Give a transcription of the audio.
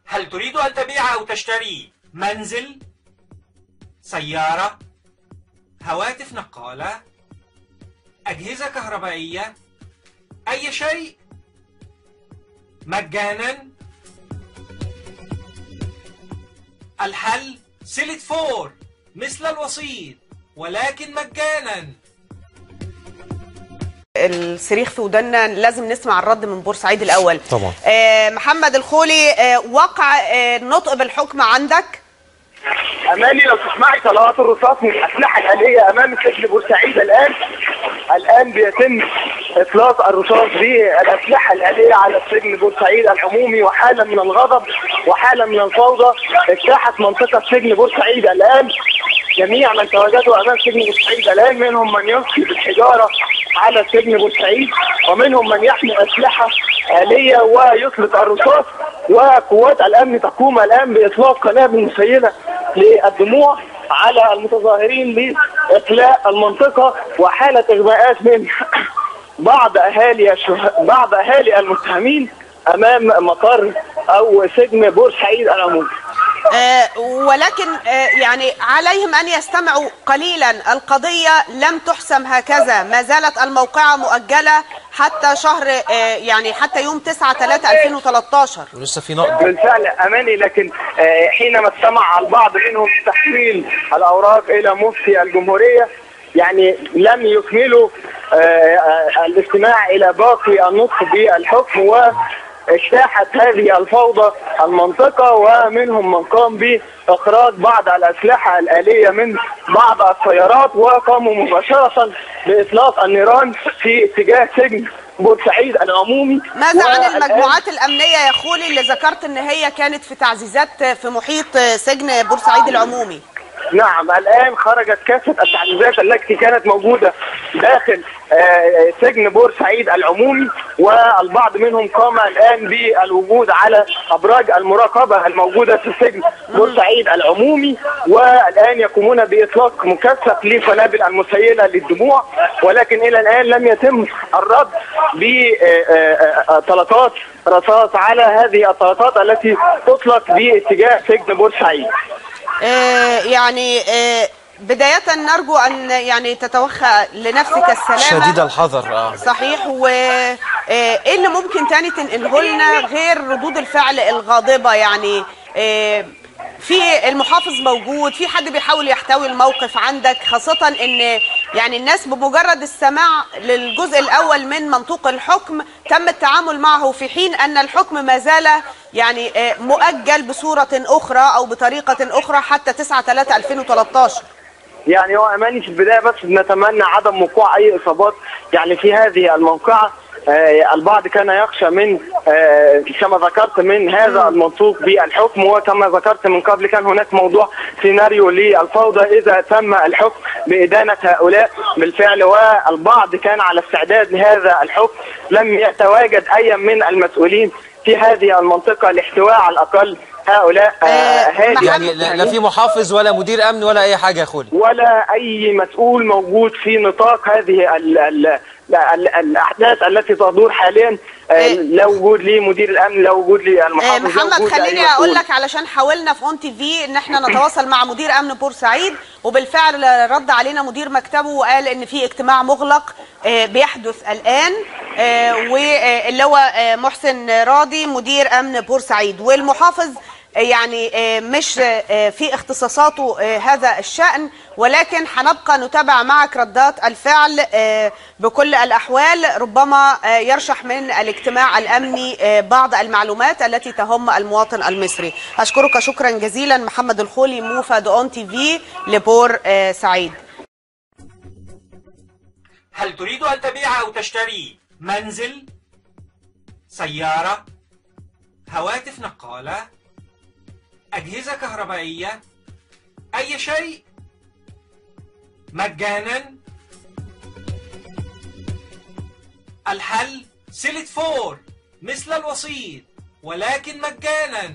هل تريد أن تبيع أو تشتري منزل، سيارة، هواتف نقالة، أجهزة كهربائية، أي شيء مجانا؟ الحل سيلت فور مثل الوسيط ولكن مجانا. الصريخ في ودنا، لازم نسمع الرد من بورسعيد الأول. طبعا. محمد الخولي، وقع النطق بالحكم عندك؟ أماني لو تسمعي طلقات الرصاص من الأسلحة الآلية أمام سجن بورسعيد الآن بيتم إطلاق الرصاص بالأسلحة الآلية على سجن بورسعيد العمومي، وحالة من الغضب وحالة من الفوضى اجتاحت منطقة سجن بورسعيد الآن. جميع من تواجدوا أمام سجن بورسعيد الآن منهم من يلقي بالحجارة على سجن بورسعيد، ومنهم من يحمل أسلحة آلية ويطلق الرصاص، وقوات الأمن تقوم الآن بإطلاق قنابل مسيلة للدموع على المتظاهرين لإقلاع المنطقة، وحالة إغماءات من بعض أهالي المتهمين أمام مقر أو سجن بورسعيد العمومي. ولكن يعني عليهم أن يستمعوا قليلا. القضية لم تحسم هكذا، ما زالت الموقعة مؤجلة حتى شهر يعني حتى يوم 9/3/2013 ولسه في نقد بالفعل أماني. لكن حينما استمع البعض منهم تحويل الأوراق إلى مفتي الجمهورية، يعني لم يكملوا الاستماع إلى باقي النطق بالحكم، واجتاحت هذه الفوضى المنطقة، ومنهم من قام بإخراج بعض الأسلحة الآلية من بعض السيارات، وقاموا مباشرة بإطلاق النيران في اتجاه سجن بورسعيد العمومي. ماذا عن المجموعات الأمنية يا خولي اللي ذكرت إن هي كانت في تعزيزات في محيط سجن بورسعيد العمومي؟ نعم، الآن خرجت كافة التعزيزات التي كانت موجودة داخل سجن بورسعيد العمومي، والبعض منهم قام الآن بالوجود على أبراج المراقبة الموجودة في سجن بورسعيد العمومي، والآن يقومون بإطلاق مكثف لقنابل المسيلة للدموع، ولكن إلى الآن لم يتم الرد بطلقات رصاص على هذه الطلقات التي تطلق باتجاه سجن بورسعيد. يعني بداية نرجو أن يعني تتوخى لنفسك السلامة شديد الحذر. صحيح. وإيه اللي ممكن تاني تنقله لنا غير ردود الفعل الغاضبة؟ يعني في المحافظ موجود، في حد بيحاول يحتوي الموقف عندك، خاصة ان يعني الناس بمجرد السماع للجزء الاول من منطوق الحكم تم التعامل معه، في حين ان الحكم ما زال يعني مؤجل بصورة اخرى او بطريقة اخرى حتى 9/3/2013. يعني هو أماني في البداية بس نتمنى عدم وقوع أي إصابات يعني في هذه الموقعة. البعض كان يخشى من كما ذكرت من هذا المنطوق بالحكم، وكما ذكرت من قبل كان هناك موضوع سيناريو للفوضى إذا تم الحكم بإدانة هؤلاء بالفعل، والبعض كان على استعداد لهذا الحكم. لم يتواجد أي من المسؤولين في هذه المنطقة لاحتواء على الأقل هؤلاء يعني لا في محافظ ولا مدير أمن ولا أي حاجة يا خولي، ولا أي مسؤول موجود في نطاق هذه الأحداث التي تدور حاليا. لا وجود لمدير الأمن، لا وجود للمحافظ. محمد خليني أقول لك، علشان حاولنا في ON-TV إن احنا نتواصل مع مدير أمن بورسعيد، وبالفعل رد علينا مدير مكتبه وقال إن في اجتماع مغلق بيحدث الآن، واللي هو محسن راضي مدير أمن بورسعيد، والمحافظ يعني مش في اختصاصاته هذا الشأن، ولكن هنبقى نتابع معك ردات الفعل بكل الأحوال. ربما يرشح من الاجتماع الأمني بعض المعلومات التي تهم المواطن المصري. أشكرك شكرا جزيلا محمد الخولي، موفد ON-TV لبورسعيد. هل تريد أن تبيع أو تشتري منزل، سيارة، هواتف نقالة، أجهزة كهربائية، أي شيء مجانا؟ الحل سيلت فور مثل الوسيط ولكن مجانا.